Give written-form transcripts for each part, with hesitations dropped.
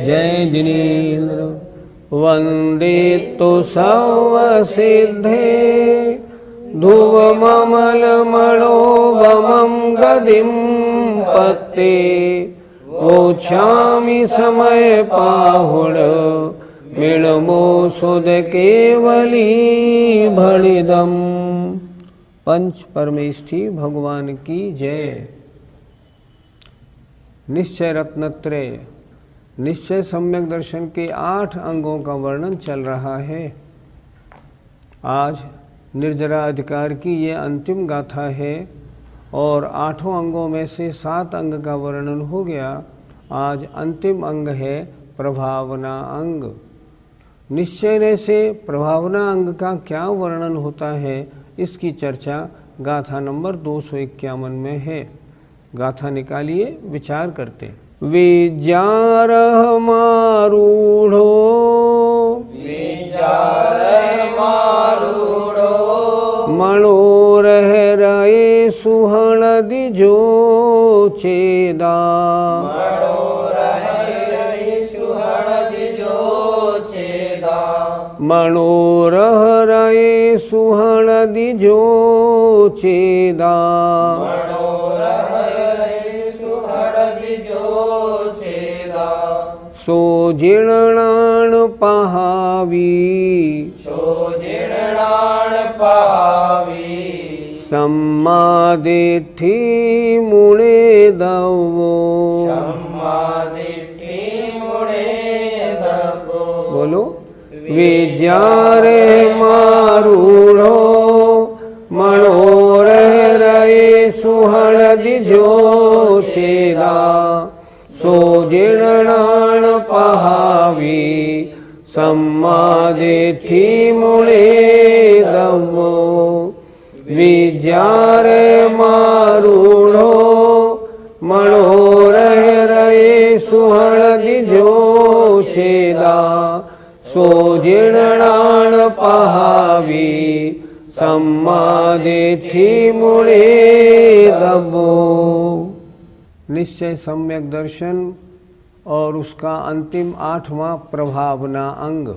जय जिनेन्द्र वंदे तो सर्वसिद्धे ध्रुवममलमणोवमं गदिं पत्ते वोच्छामि समय पाहुण मिणमो सुद केवली भणिदम। पंच परमेष्ठी भगवान की जय। निश्चय रत्नत्रय निश्चय सम्यक दर्शन के 8 अंगों का वर्णन चल रहा है। आज निर्जरा अधिकार की ये अंतिम गाथा है और 8 अंगों में से 7 अंग का वर्णन हो गया। आज अंतिम अंग है प्रभावना अंग। निश्चय से प्रभावना अंग का क्या वर्णन होता है, इसकी चर्चा गाथा नंबर 251 में है। गाथा निकालिए, विचार करते। विजारः मारूढ़ो मनोरह रये सुहणदिजो छेदा मनोरह रये सुहणदिजो छेदा सो जीर्णान पहावी सम्मादिठी मुणे दवो बोलो। विजारे मारूढ़ो मनोरह रये सुहणदिजो छेदा सो जीर्णान पहावी सम्मादिठी मुणे दवो। विजारे मारूढ़ो मनोरह रये सुहणदिजो छेदा सो जीर्णान पहावी सम्मादिठी मुणे दवो। निश्चय सम्यक दर्शन और उसका अंतिम 8वां प्रभावना अंग।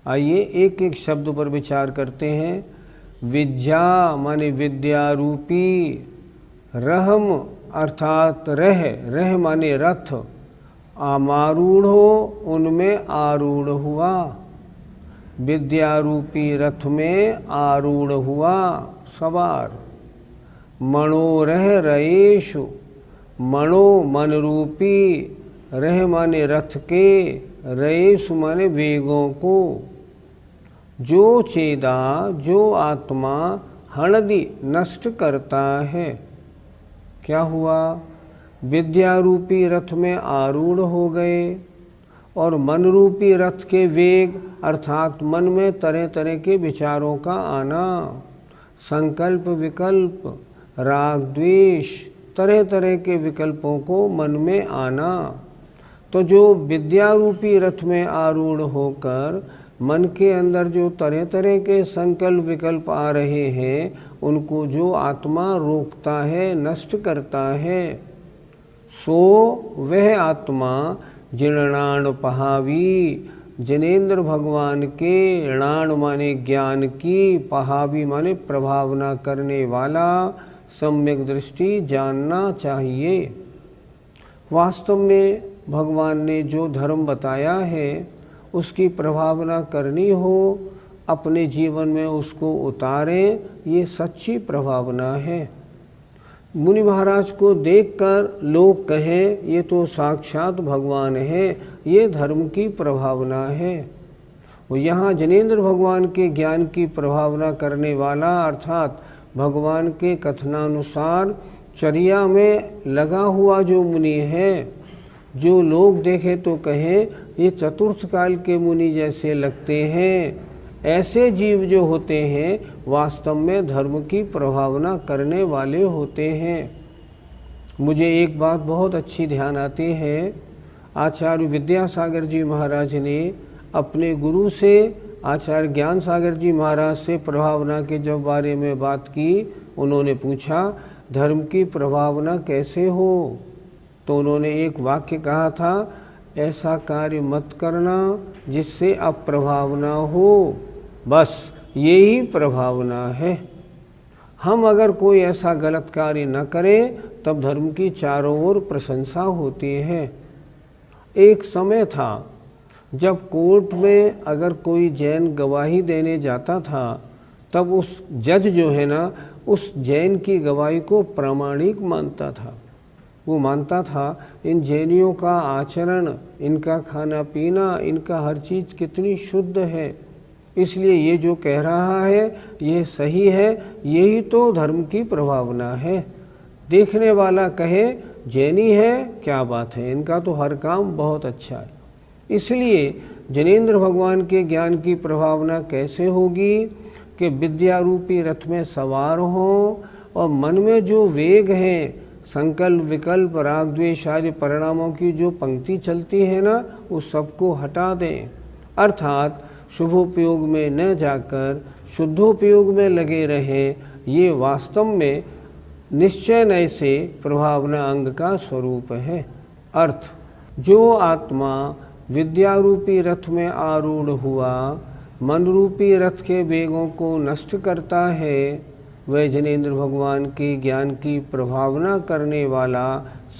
आइए एक एक शब्द पर विचार करते हैं। विद्या माने विद्या रूपी, रहम अर्थात रह माने रथ, आमारूढ़ो उनमें आरूढ़ हुआ, विद्या रूपी रथ में आरूढ़ हुआ सवार। मनोरह रयेषु मनो मन रूपी, रह माने रथ के, रयेषु माने वेगों को, जो चेदा जो आत्मा हणदि नष्ट करता है। क्या हुआ? विद्या रूपी रथ में आरूढ़ हो गए और मन रूपी रथ के वेग अर्थात मन में तरह तरह के विचारों का आना, संकल्प विकल्प राग द्वेष तरह तरह के विकल्पों को मन में आना। तो जो विद्या रूपी रथ में आरूढ़ होकर मन के अंदर जो तरह तरह के संकल्प विकल्प आ रहे हैं, उनको जो आत्मा रोकता है, नष्ट करता है, सो वह आत्मा जीर्णाण पहावी, जिनेन्द्र भगवान के णाण माने ज्ञान की, पहावी माने प्रभावना करने वाला, सम्यक दृष्टि जानना चाहिए। वास्तव में भगवान ने जो धर्म बताया है उसकी प्रभावना करनी हो, अपने जीवन में उसको उतारें, ये सच्ची प्रभावना है। मुनि महाराज को देखकर लोग कहें ये तो साक्षात भगवान है, ये धर्म की प्रभावना है। वो यहाँ जिनेन्द्र भगवान के ज्ञान की प्रभावना करने वाला अर्थात भगवान के कथनानुसार चर्या में लगा हुआ जो मुनि है, जो लोग देखे तो कहें ये चतुर्थ काल के मुनि जैसे लगते हैं, ऐसे जीव जो होते हैं वास्तव में धर्म की प्रभावना करने वाले होते हैं। मुझे एक बात बहुत अच्छी ध्यान आती है। आचार्य विद्यासागर जी महाराज ने अपने गुरु से, आचार्य ज्ञान सागर जी महाराज से प्रभावना के जब बारे में बात की, उन्होंने पूछा धर्म की प्रभावना कैसे हो, तो उन्होंने एक वाक्य कहा था, ऐसा कार्य मत करना जिससे अप्रभावना हो, बस यही प्रभावना है। हम अगर कोई ऐसा गलत कार्य न करें तब धर्म की चारों ओर प्रशंसा होती है। एक समय था जब कोर्ट में अगर कोई जैन गवाही देने जाता था तब उस जज जो है ना, उस जैन की गवाही को प्रामाणिक मानता था। वो मानता था इन जैनियों का आचरण, इनका खाना पीना, इनका हर चीज़ कितनी शुद्ध है, इसलिए ये जो कह रहा है ये सही है, यही तो धर्म की प्रभावना है। देखने वाला कहे जैनी है, क्या बात है, इनका तो हर काम बहुत अच्छा है। इसलिए जैनेंद्र भगवान के ज्ञान की प्रभावना कैसे होगी कि विद्या रूपी रथ में सवार हों और मन में जो वेग हैं, संकल्प विकल्प राग द्वेष आदि परिणामों की जो पंक्ति चलती है ना, उस सबको हटा दें, अर्थात शुभोपयोग में न जाकर शुद्धोपयोग में लगे रहें। ये वास्तव में निश्चय नय से प्रभावना अंग का स्वरूप है। अर्थ, जो आत्मा विद्या रूपी रथ में आरूढ़ हुआ मन रूपी रथ के वेगों को नष्ट करता है, वह जैनेंद्र भगवान के ज्ञान की प्रभावना करने वाला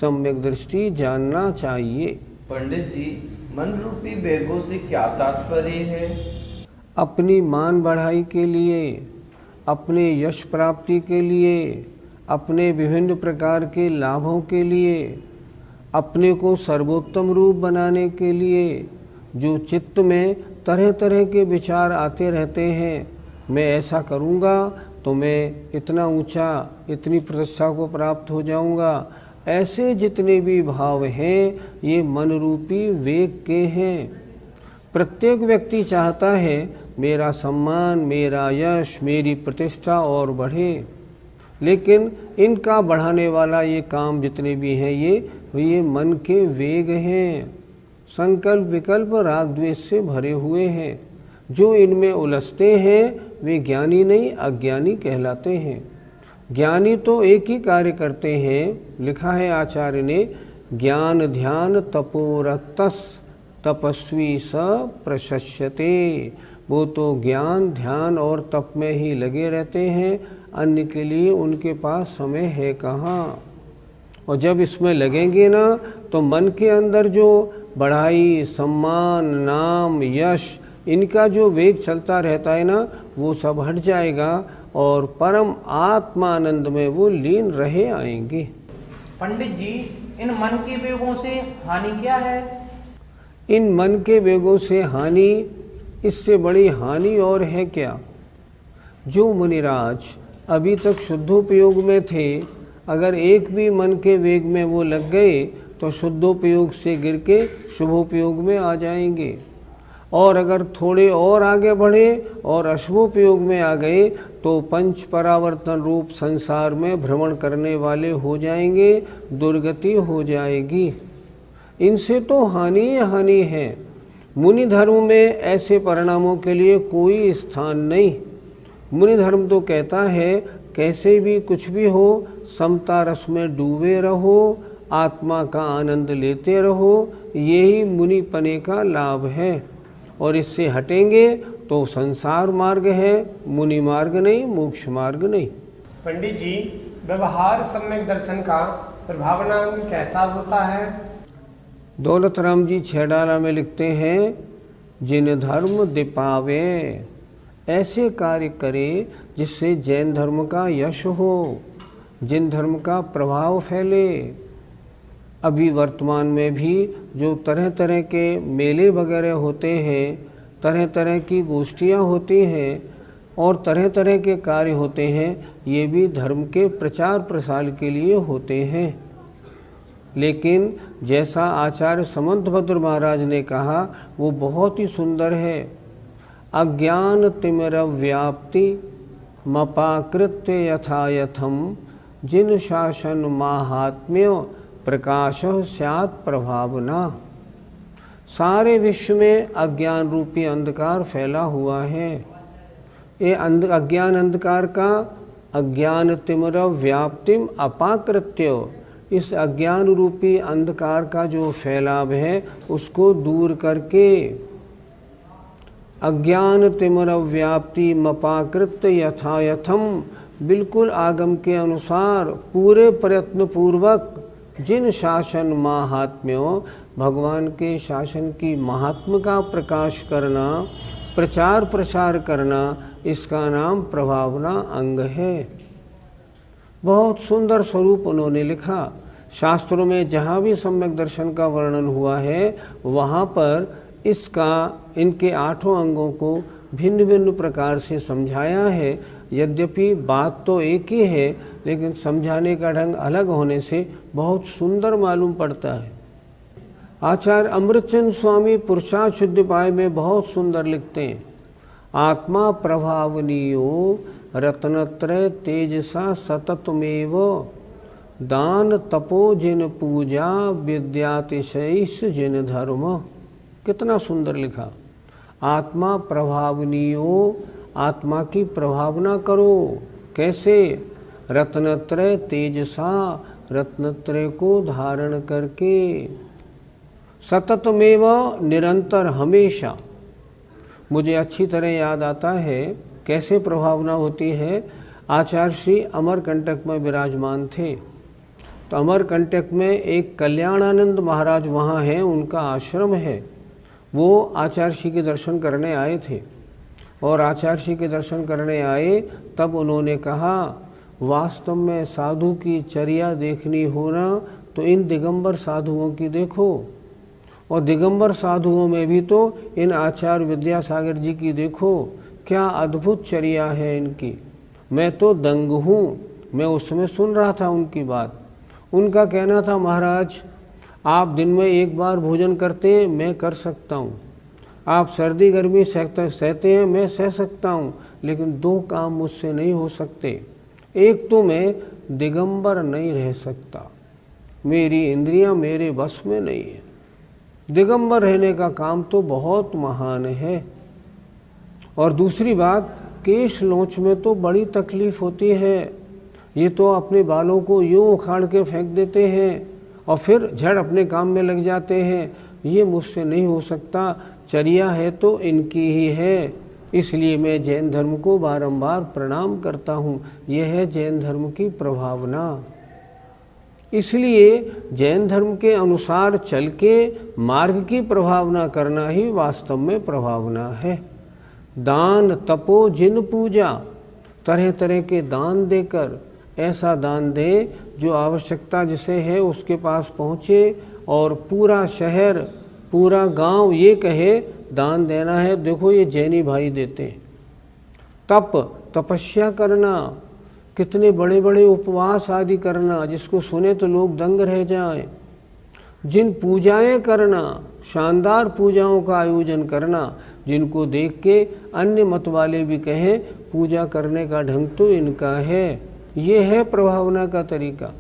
सम्यक दृष्टि जानना चाहिए। पंडित जी, मन रूपी वेगों से क्या तात्पर्य है? अपनी मान बढ़ाई के लिए, अपने यश प्राप्ति के लिए, अपने विभिन्न प्रकार के लाभों के लिए, अपने को सर्वोत्तम रूप बनाने के लिए, जो चित्त में तरह तरह के विचार आते रहते हैं, मैं ऐसा करूँगा तो मैं इतना ऊंचा, इतनी प्रतिष्ठा को प्राप्त हो जाऊँगा, ऐसे जितने भी भाव हैं ये मन रूपी वेग के हैं। प्रत्येक व्यक्ति चाहता है मेरा सम्मान, मेरा यश, मेरी प्रतिष्ठा और बढ़े, लेकिन इनका बढ़ाने वाला ये काम जितने भी हैं ये मन के वेग हैं, संकल्प विकल्प राग द्वेष से भरे हुए हैं। जो इनमें उलझते हैं वे ज्ञानी नहीं अज्ञानी कहलाते हैं। ज्ञानी तो एक ही कार्य करते हैं, लिखा है आचार्य ने, ज्ञान ध्यान तपोरक्तस तपस्वी स प्रशस्यते। वो तो ज्ञान ध्यान और तप में ही लगे रहते हैं, अन्य के लिए उनके पास समय है कहाँ। और जब इसमें लगेंगे ना तो मन के अंदर जो बढ़ाई, सम्मान, नाम, यश, इनका जो वेग चलता रहता है ना, वो सब हट जाएगा और परम आत्मानंद में वो लीन रहे आएंगे। पंडित जी, इन मन के वेगों से हानि क्या है? इन मन के वेगों से हानि, इससे बड़ी हानि और है क्या। जो मुनिराज अभी तक शुद्धोपयोग में थे, अगर एक भी मन के वेग में वो लग गए तो शुद्धोपयोग से गिर के शुभोपयोग में आ जाएंगे, और अगर थोड़े और आगे बढ़े और अशुभोपयोग में आ गए तो पंच परावर्तन रूप संसार में भ्रमण करने वाले हो जाएंगे, दुर्गति हो जाएगी। इनसे तो हानि ही हानि है। मुनि धर्म में ऐसे परिणामों के लिए कोई स्थान नहीं। मुनि धर्म तो कहता है कैसे भी कुछ भी हो, समता रस में डूबे रहो, आत्मा का आनंद लेते रहो, यही मुनि पने का लाभ है। और इससे हटेंगे तो संसार मार्ग है, मुनि मार्ग नहीं, मोक्ष मार्ग नहीं। पंडित जी, व्यवहार सम्यक दर्शन का प्रभावना कैसा होता है? दौलत राम जी छेडाला में लिखते हैं, जिन धर्म दिपावे, ऐसे कार्य करे जिससे जैन धर्म का यश हो, जिन धर्म का प्रभाव फैले। अभी वर्तमान में भी जो तरह तरह के मेले वगैरह होते हैं, तरह तरह की गोष्ठियाँ होती हैं, और तरह तरह के कार्य होते हैं, ये भी धर्म के प्रचार प्रसार के लिए होते हैं। लेकिन जैसा आचार्य समंतभद्र महाराज ने कहा वो बहुत ही सुंदर है। अज्ञान तिमिर व्याप्ति मपाकृत्य यथायथम जिन शासन माहात्म्य प्रकाश स्यात् प्रभावना। सारे विश्व में अज्ञान रूपी अंधकार फैला हुआ है। ये अज्ञान अंधकार का अज्ञान तिमिर व्याप्तिम अपाकृत्य, इस अज्ञान रूपी अंधकार का जो फैलाव है उसको दूर करके अज्ञान तिमिर व्याप्ति मपाकृत्य यथायथम, बिल्कुल आगम के अनुसार पूरे प्रयत्न पूर्वक जिन शासन माहात्म्यों, भगवान के शासन की महात्म का प्रकाश करना, प्रचार प्रसार करना, इसका नाम प्रभावना अंग है। बहुत सुंदर स्वरूप उन्होंने लिखा। शास्त्रों में जहाँ भी सम्यक दर्शन का वर्णन हुआ है वहाँ पर इनके 8 अंगों को भिन्न भिन्न प्रकार से समझाया है। यद्यपि बात तो एक ही है, लेकिन समझाने का ढंग अलग होने से बहुत सुंदर मालूम पड़ता है। आचार्य अमृतचंद स्वामी पुरुषार्थ शुद्धोपाय में बहुत सुंदर लिखते हैं, आत्मा प्रभावनीयो रत्नत्रय तेजसा सततमेव दान तपो जिन पूजा विद्यातिशयिष जिन धर्म। कितना सुंदर लिखा। आत्मा प्रभावनीयो, आत्मा की प्रभावना करो। कैसे? रत्नत्रय तेजसा, रत्नत्रय को धारण करके, सततमेव निरंतर हमेशा। मुझे अच्छी तरह याद आता है कैसे प्रभावना होती है। आचार्य श्री अमरकंटक में विराजमान थे, तो अमरकंटक में एक कल्याणानंद महाराज वहाँ हैं, उनका आश्रम है। वो आचार्य श्री के दर्शन करने आए थे और आचार्य श्री के दर्शन करने आए तब उन्होंने कहा, वास्तव में साधु की चर्या देखनी हो ना तो इन दिगंबर साधुओं की देखो, और दिगंबर साधुओं में भी तो इन आचार्य विद्यासागर जी की देखो, क्या अद्भुत चर्या है इनकी। मैं तो दंग हूँ। मैं उस समय सुन रहा था उनकी बात। उनका कहना था, महाराज आप दिन में एक बार भोजन करते हैं, मैं कर सकता हूँ। आप सर्दी गर्मी सहते हैं, मैं सह सकता हूँ, लेकिन 2 काम मुझसे नहीं हो सकते। एक तो मैं दिगंबर नहीं रह सकता, मेरी इंद्रियां मेरे बस में नहीं है। दिगंबर रहने का काम तो बहुत महान है। और दूसरी बात, केश लोच में तो बड़ी तकलीफ होती है। ये तो अपने बालों को यूँ उखाड़ के फेंक देते हैं और फिर झड़ अपने काम में लग जाते हैं। ये मुझसे नहीं हो सकता। चर्या है तो इनकी ही है, इसलिए मैं जैन धर्म को बारंबार प्रणाम करता हूँ। यह है जैन धर्म की प्रभावना। इसलिए जैन धर्म के अनुसार चल के मार्ग की प्रभावना करना ही वास्तव में प्रभावना है। दान तपो जिन पूजा, तरह तरह के दान देकर, ऐसा दान दे जो आवश्यकता जिसे है उसके पास पहुँचे और पूरा शहर पूरा गांव ये कहे दान देना है, देखो ये जैनी भाई देते हैं। तपस्या करना, कितने बड़े बड़े उपवास आदि करना जिसको सुने तो लोग दंग रह जाएं। जिन पूजाएं करना, शानदार पूजाओं का आयोजन करना, जिनको देख के अन्य मत वाले भी कहें पूजा करने का ढंग तो इनका है। ये है प्रभावना का तरीका।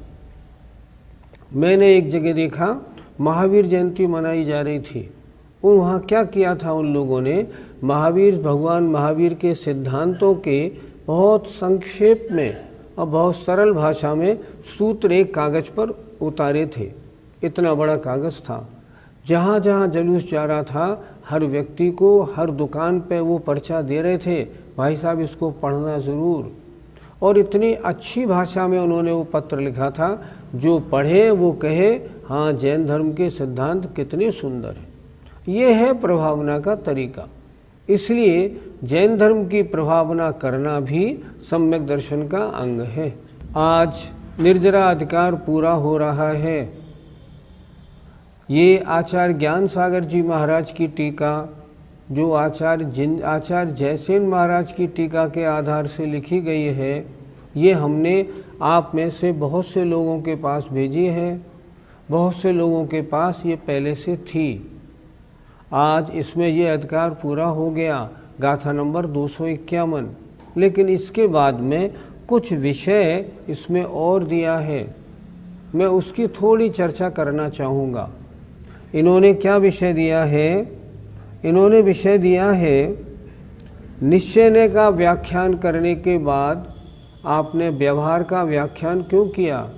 मैंने एक जगह देखा, महावीर जयंती मनाई जा रही थी। वहाँ क्या किया था उन लोगों ने, भगवान महावीर के सिद्धांतों के बहुत संक्षेप में और बहुत सरल भाषा में सूत्र एक कागज़ पर उतारे थे। इतना बड़ा कागज़ था। जहाँ जहाँ जुलूस जा रहा था, हर व्यक्ति को हर दुकान पे वो पर्चा दे रहे थे, भाई साहब इसको पढ़ना ज़रूर। और इतनी अच्छी भाषा में उन्होंने वो पत्र लिखा था, जो पढ़े वो कहे हाँ जैन धर्म के सिद्धांत कितने सुंदर हैं। ये है प्रभावना का तरीका। इसलिए जैन धर्म की प्रभावना करना भी सम्यक दर्शन का अंग है। आज निर्जरा अधिकार पूरा हो रहा है। ये आचार्य ज्ञान सागर जी महाराज की टीका जो आचार्य जयसेन महाराज की टीका के आधार से लिखी गई है, ये हमने आप में से बहुत से लोगों के पास भेजी है। बहुत से लोगों के पास ये पहले से थी। आज इसमें ये अधिकार पूरा हो गया, गाथा नंबर 251। लेकिन इसके बाद में कुछ विषय इसमें और दिया है, मैं उसकी थोड़ी चर्चा करना चाहूँगा। इन्होंने क्या विषय दिया है? इन्होंने विषय दिया है, निश्चय का व्याख्यान करने के बाद आपने व्यवहार का व्याख्यान क्यों किया?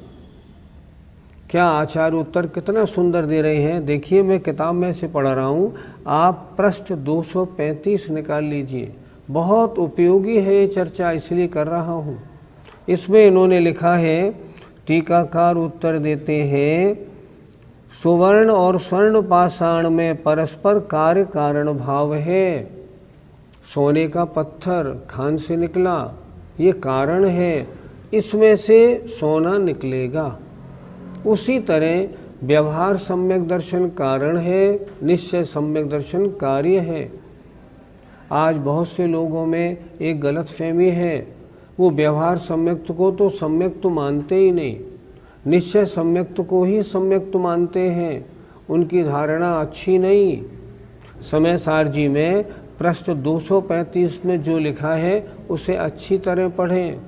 क्या आचार्य उत्तर कितना सुंदर दे रहे हैं। देखिए, मैं किताब में से पढ़ रहा हूँ, आप पृष्ठ 235 निकाल लीजिए। बहुत उपयोगी है ये चर्चा, इसलिए कर रहा हूँ। इसमें इन्होंने लिखा है, टीकाकार उत्तर देते हैं, सुवर्ण और स्वर्ण पाषाण में परस्पर कार्य कारण भाव है। सोने का पत्थर खान से निकला, ये कारण है, इसमें से सोना निकलेगा। उसी तरह व्यवहार सम्यक दर्शन कारण है, निश्चय सम्यक दर्शन कार्य है। आज बहुत से लोगों में एक गलत फहमी है, वो व्यवहार सम्यक्त को तो सम्यक्त मानते ही नहीं, निश्चय सम्यक्त को ही सम्यक्त मानते हैं। उनकी धारणा अच्छी नहीं। समय सार जी में पृष्ठ 235 में जो लिखा है उसे अच्छी तरह पढ़ें।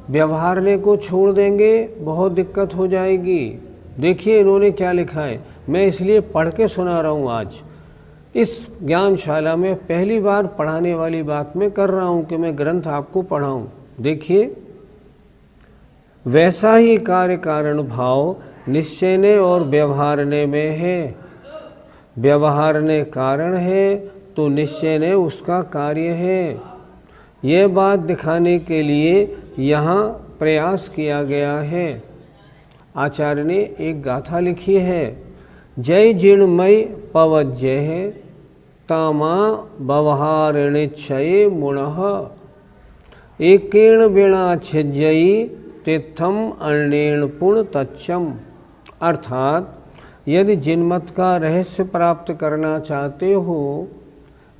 व्यवहारने को छोड़ देंगे, बहुत दिक्कत हो जाएगी। देखिए इन्होंने क्या लिखा है, मैं इसलिए पढ़ के सुना रहा हूँ। आज इस ज्ञानशाला में पहली बार पढ़ाने वाली बात मैं कर रहा हूँ कि मैं ग्रंथ आपको पढ़ाऊँ। देखिए, वैसा ही कार्य कारण भाव निश्चयने और व्यवहारने में है। व्यवहारने कारण है तो निश्चयने उसका कार्य है। यह बात दिखाने के लिए यहाँ प्रयास किया गया है। आचार्य ने एक गाथा लिखी है, जय जिणमय पवज्य है तामा व्यवहारिणिच्छये मुणः एकेण वीणा छिज्जयी तीर्थम अर्णेण पुण्य तच्चम। अर्थात यदि जिनमत का रहस्य प्राप्त करना चाहते हो,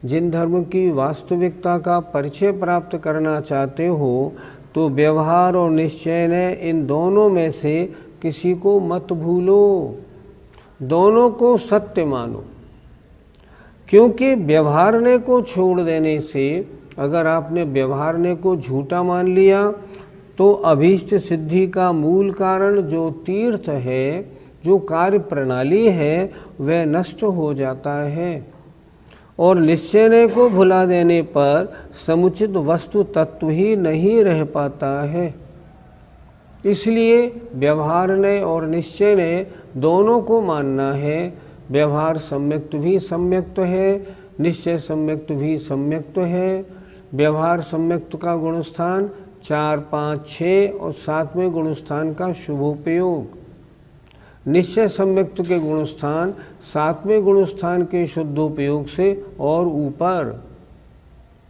जिन धर्म की वास्तविकता का परिचय प्राप्त करना चाहते हो, तो व्यवहार और निश्चय ने इन दोनों में से किसी को मत भूलो, दोनों को सत्य मानो। क्योंकि व्यवहारने को छोड़ देने से, अगर आपने व्यवहारने को झूठा मान लिया तो अभीष्ट सिद्धि का मूल कारण जो तीर्थ है, जो कार्य प्रणाली है, वह नष्ट हो जाता है। और निश्चय को भुला देने पर समुचित वस्तु तत्व ही नहीं रह पाता है। इसलिए व्यवहारने और निश्चय ने दोनों को मानना है। व्यवहार सम्यक्त भी सम्यक्त है, निश्चय सम्यक्त भी सम्यक्त है। व्यवहार सम्यक्त का गुणस्थान 4, 5, 6 और 7वें गुणस्थान का शुभोपयोग। निश्चय सम्यक्त के गुणस्थान 7वें गुणस्थान के शुद्धोपयोग से और ऊपर।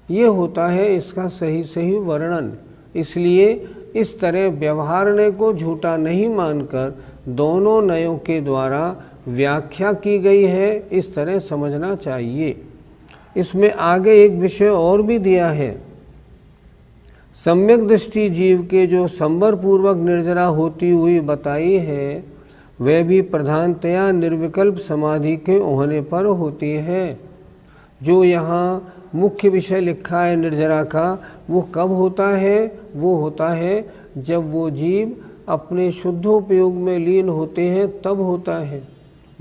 ये होता है इसका सही वर्णन। इसलिए इस तरह व्यवहारने को झूठा नहीं मानकर दोनों नयों के द्वारा व्याख्या की गई है, इस तरह समझना चाहिए। इसमें आगे एक विषय और भी दिया है, सम्यक दृष्टि जीव के जो संवर पूर्वक निर्जरा होती हुई बताई है, वह भी प्रधानतया निर्विकल्प समाधि के होने पर होती है। जो यहाँ मुख्य विषय लिखा है निर्जरा का, वो कब होता है? वो होता है जब वो जीव अपने शुद्धोपयोग में लीन होते हैं, तब होता है।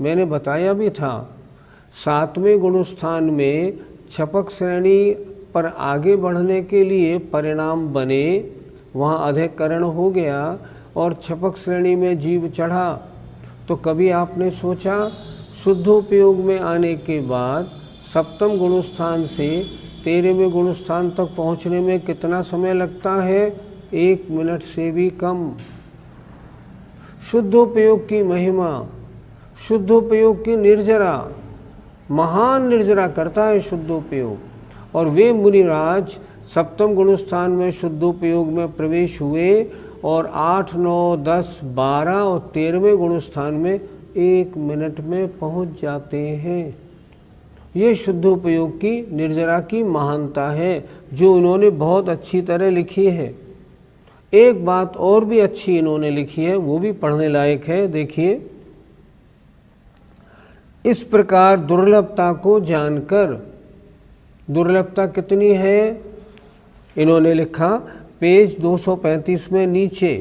मैंने बताया भी था, 7वें गुणस्थान में छपक श्रेणी पर आगे बढ़ने के लिए परिणाम बने, वहाँ अधिकरण हो गया और छपक श्रेणी में जीव चढ़ा। तो कभी आपने सोचा शुद्धोपयोग में आने के बाद 7वें गुणस्थान से 13वें गुणस्थान तक पहुँचने में कितना समय लगता है? 1 मिनट से भी कम। शुद्धोपयोग की महिमा, शुद्धोपयोग की निर्जरा, महान निर्जरा करता है शुद्धोपयोग। और वे मुनिराज 7वें गुणस्थान में शुद्धोपयोग में प्रवेश हुए और 8, 9, 10, 12 और 13वें गुणस्थान में 1 मिनट में पहुंच जाते हैं। ये शुद्धोपयोग की निर्जरा की महानता है जो उन्होंने बहुत अच्छी तरह लिखी है। एक बात और भी अच्छी इन्होंने लिखी है, वो भी पढ़ने लायक है। देखिए, इस प्रकार दुर्लभता को जानकर, दुर्लभता कितनी है इन्होंने लिखा पेज 235 में नीचे,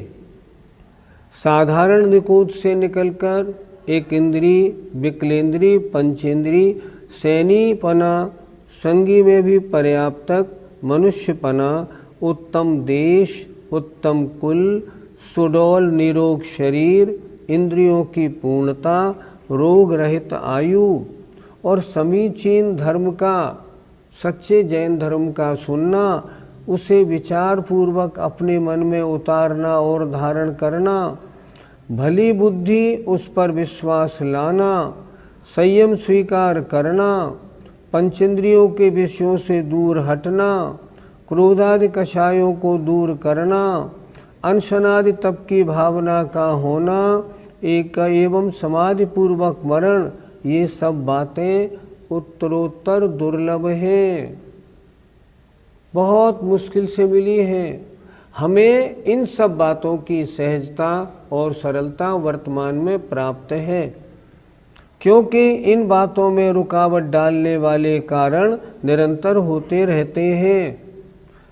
साधारण निकोद से निकलकर एक इंद्री, विकलेंद्री, पंचेंद्री, सैनीपना, संगी में भी पर्याप्तक, मनुष्यपना, उत्तम देश, उत्तम कुल, सुडौल निरोग शरीर, इंद्रियों की पूर्णता, रोग रहित आयु और समीचीन धर्म का, सच्चे जैन धर्म का सुनना, उसे विचार पूर्वक अपने मन में उतारना और धारण करना, भली बुद्धि उस पर विश्वास लाना, संयम स्वीकार करना, पंचेंद्रियों के विषयों से दूर हटना, क्रोधादि कषायों को दूर करना, अनशनादि तप की भावना का होना, एक एवं समाधि पूर्वक मरण, ये सब बातें उत्तरोत्तर दुर्लभ हैं, बहुत मुश्किल से मिली हैं। हमें इन सब बातों की सहजता और सरलता वर्तमान में प्राप्त है, क्योंकि इन बातों में रुकावट डालने वाले कारण निरंतर होते रहते हैं।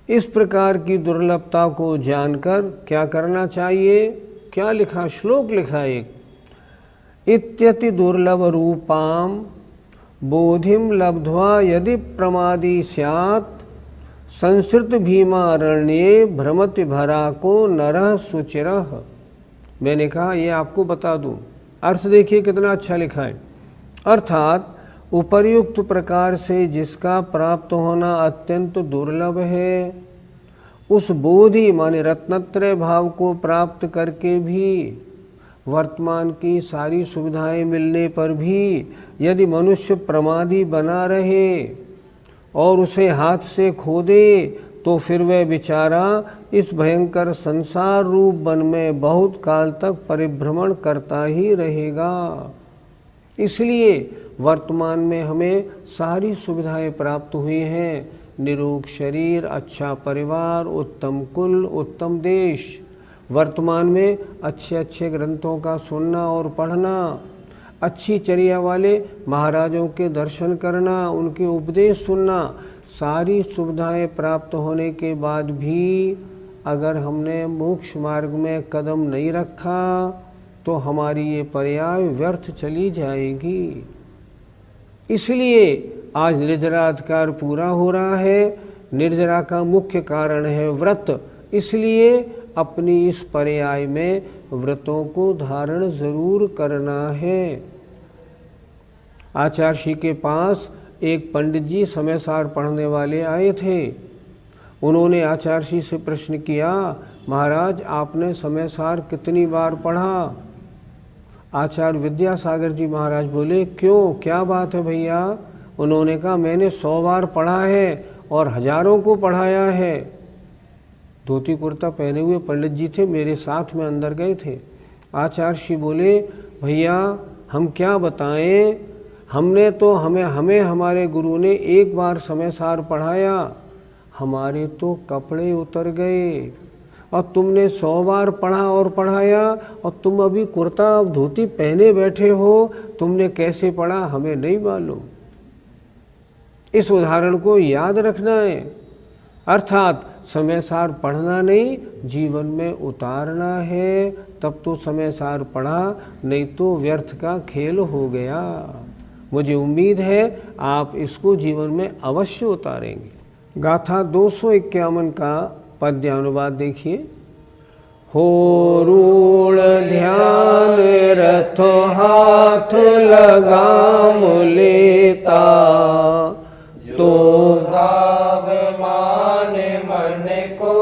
इस प्रकार की दुर्लभता को जानकर क्या करना चाहिए? क्या लिखा, श्लोक लिखा एक, इत्यति दुर्लभ रूपाम बोधिम लब्ध्वा यदि प्रमादी स्यात् संसृत भीमारण्ये भ्रमति भरा को नरः सुचिरः। मैंने कहा ये आपको बता दूं, अर्थ देखिए कितना अच्छा लिखा है। अर्थात उपर्युक्त प्रकार से जिसका प्राप्त होना अत्यंत दुर्लभ है, उस बोधि माने रत्नत्रय भाव को प्राप्त करके भी, वर्तमान की सारी सुविधाएं मिलने पर भी यदि मनुष्य प्रमादी बना रहे और उसे हाथ से खो दे, तो फिर वह बेचारा इस भयंकर संसार रूप वन में बहुत काल तक परिभ्रमण करता ही रहेगा। इसलिए वर्तमान में हमें सारी सुविधाएं प्राप्त हुई हैं, निरोग शरीर, अच्छा परिवार, उत्तम कुल, उत्तम देश। वर्तमान में अच्छे अच्छे ग्रंथों का सुनना और पढ़ना, अच्छी चर्या वाले महाराजों के दर्शन करना, उनके उपदेश सुनना, सारी सुविधाएं प्राप्त होने के बाद भी अगर हमने मोक्ष मार्ग में कदम नहीं रखा तो हमारी ये पर्याय व्यर्थ चली जाएगी। इसलिए आज निर्जरा अधिकार पूरा हो रहा है। निर्जरा का मुख्य कारण है व्रत, इसलिए अपनी इस पर्याय में व्रतों को धारण जरूर करना है। आचार्य के पास एक पंडित जी समय सार पढ़ने वाले आए थे। उन्होंने आचार्य से प्रश्न किया, महाराज आपने समय सार कितनी बार पढ़ा? आचार्य विद्यासागर जी महाराज बोले, क्यों, क्या बात है भैया? उन्होंने कहा, मैंने 100 बार पढ़ा है और हजारों को पढ़ाया है। धोती कुर्ता पहने हुए पंडित जी थे, मेरे साथ में अंदर गए थे। आचार्य श्री बोले, भैया हम क्या बताएं, हमने तो हमें हमारे गुरु ने एक बार समय सार पढ़ाया, हमारे तो कपड़े उतर गए, और तुमने 100 बार पढ़ा और पढ़ाया, और तुम अभी कुर्ता धोती पहने बैठे हो, तुमने कैसे पढ़ा हमें नहीं मालूम। इस उदाहरण को याद रखना है, अर्थात समय सार पढ़ना नहीं, जीवन में उतारना है, तब तो समय सार पढ़ा, नहीं तो व्यर्थ का खेल हो गया। मुझे उम्मीद है आप इसको जीवन में अवश्य उतारेंगे। गाथा 251 का पद्यानुवाद देखिए। हो रूढ़ ध्यान रथ हाथ लगाम लेता, तो भाव मान मन को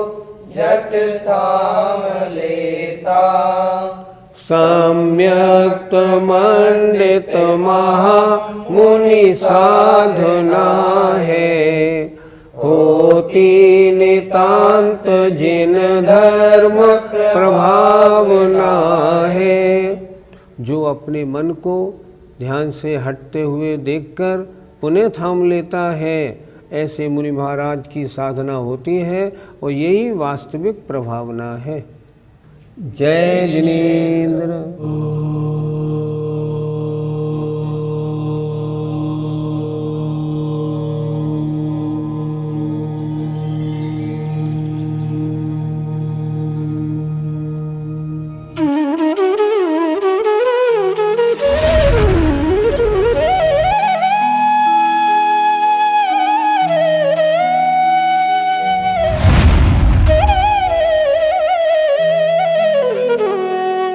झट थाम लेता। सम्यक्त मंडित महा मुनि साधना है, होती नितांत जिन धर्म प्रभावना है। जो अपने मन को ध्यान से हटते हुए देखकर पुनः थाम लेता है, ऐसे मुनि महाराज की साधना होती है और यही वास्तविक प्रभावना है। जय जिनेन्द्र।